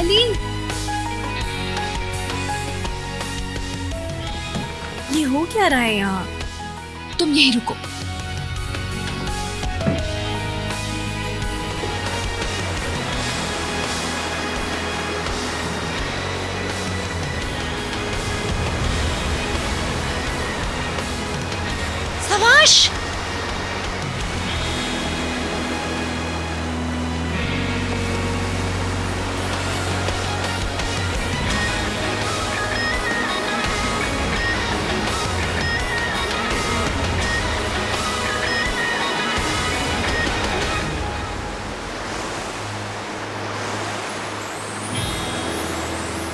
अली, ये हो क्या रहा है यहाँ? तुम यहीं रुको। सवाश,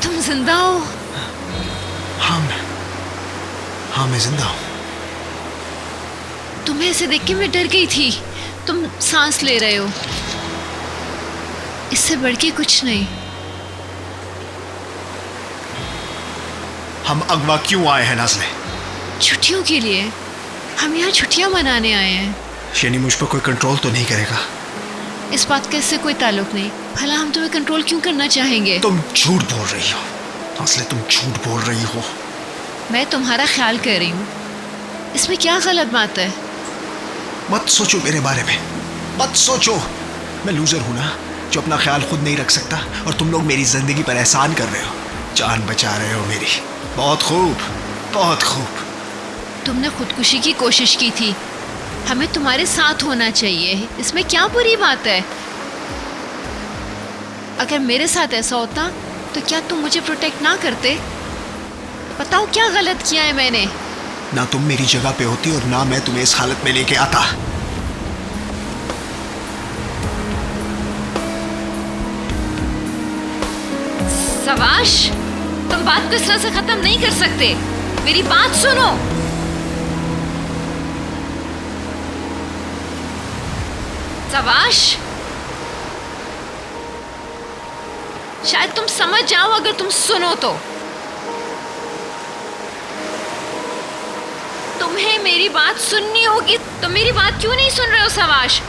तुम जिंदा हो? हाँ मैं जिंदा हूँ। तुम्हें ऐसे देख के मैं डर गई थी। तुम सांस ले रहे हो, इससे बढ़ के कुछ नहीं। हम अगवा क्यों आए हैं नाज़ले? छुट्टियों के लिए। हम यहाँ छुट्टियाँ मनाने आए हैं। यानी मुझ पर कोई कंट्रोल तो नहीं करेगा? इस बात का इससे कोई ताल्लुक नहीं। भला हम तुम्हें कंट्रोल क्यों करना चाहेंगे? तुम झूठ बोल रही हो नाज़ले, तुम झूठ बोल रही हो। मैं तुम्हारा ख्याल कर रही हूँ, इसमें क्या गलत बात है? मत सोचो मेरे बारे में, मत सोचो। मैं लूजर हूं ना, जो अपना ख्याल खुद नहीं रख सकता, और तुम लोग मेरी जिंदगी पर एहसान कर रहे हो, जान बचा रहे हो मेरी। बहुत खूब, बहुत खूब। तुमने खुदकुशी की कोशिश की थी, हमें तुम्हारे साथ होना चाहिए, इसमें क्या बुरी बात है? अगर मेरे साथ ऐसा होता तो क्या तुम मुझे प्रोटेक्ट ना करते? बताओ क्या गलत किया है मैंने? ना तुम मेरी जगह पे होती और ना मैं तुम्हें इस हालत में लेके आता। सवाश, तुम बात को इस तरह से खत्म नहीं कर सकते। मेरी बात सुनो। सवाश, शायद तुम समझ जाओ अगर तुम सुनो तो। तुम्हें मेरी बात सुननी होगी। तुम मेरी बात क्यों नहीं सुन रहे हो सवाश?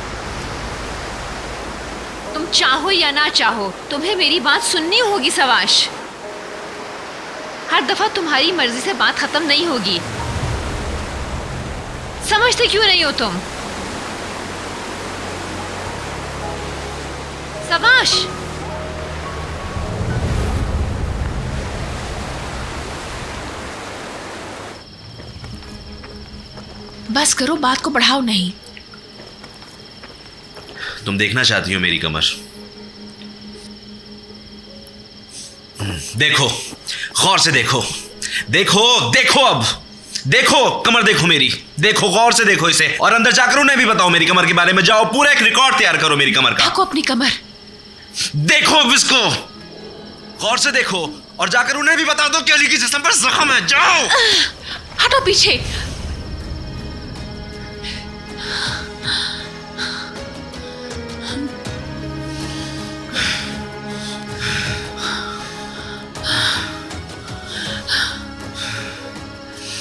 तुम चाहो या ना चाहो, तुम्हें मेरी बात सुननी होगी सवाश। हर दफा तुम्हारी मर्जी से बात खत्म नहीं होगी। समझते क्यों नहीं हो तुम? सवाश, बस करो, बात को बढ़ाओ नहीं। तुम देखना चाहती हो मेरी कमर? देखो, गौर से देखो, देखो देखो, अब देखो कमर, देखो मेरी, देखो गौर से देखो इसे, और अंदर जाकर उन्हें भी बताओ मेरी कमर के बारे में। जाओ, पूरा एक रिकॉर्ड तैयार करो मेरी कमर का। ढको अपनी कमर। देखो अब इसको, गौर से देखो, और जाकर उन्हें भी बता दो कि अली की जिस्म पर जख्म है। जाओ। हटो पीछे।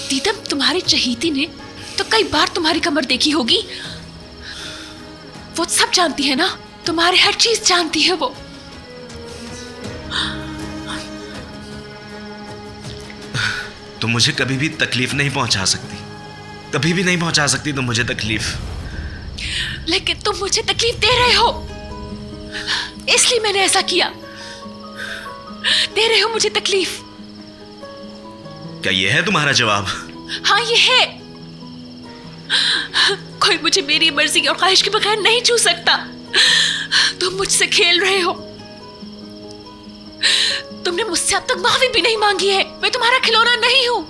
दीदम, तुम्हारी चहीती ने तो कई बार तुम्हारी कमर देखी होगी। वो सब जानती है ना, तुम्हारी हर चीज जानती है वो। तुम मुझे कभी भी तकलीफ नहीं पहुंचा सकती, कभी भी नहीं पहुंचा सकती तुम मुझे तकलीफ। लेकिन तुम मुझे तकलीफ दे रहे हो, इसलिए मैंने ऐसा किया। दे रहे हो मुझे तकलीफ। क्या यह है तुम्हारा जवाब? हाँ, ये है। कोई मुझे मेरी मर्जी और ख्वाहिश के बगैर नहीं छू सकता। तुम मुझसे खेल रहे हो। तुमने मुझसे अब तक माफी भी नहीं मांगी है। मैं तुम्हारा खिलौना नहीं हूं।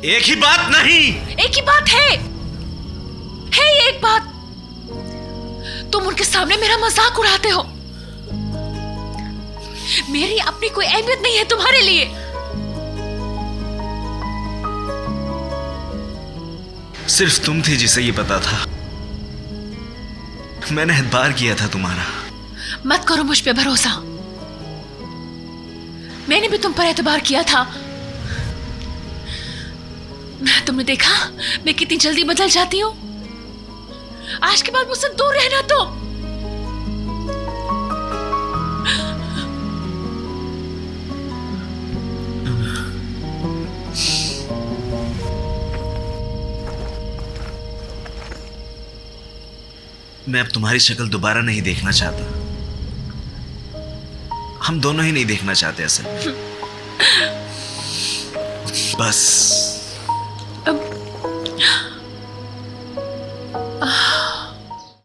एक ही बात नहीं, एक ही बात है ये एक बात। तुम उनके सामने मेरा मजाक उड़ाते हो। मेरी अपनी कोई अहमियत नहीं है तुम्हारे लिए। सिर्फ तुम थी जिसे ये पता था। मैंने एतबार किया था तुम्हारा। मत करो मुझ पे भरोसा। मैंने भी तुम पर एतबार किया था। तुमने देखा मैं कितनी जल्दी बदल जाती हूं। आज के बाद मुझसे दूर रहना। तो मैं अब तुम्हारी शक्ल दोबारा नहीं देखना चाहता। हम दोनों ही नहीं देखना चाहते असल में। बस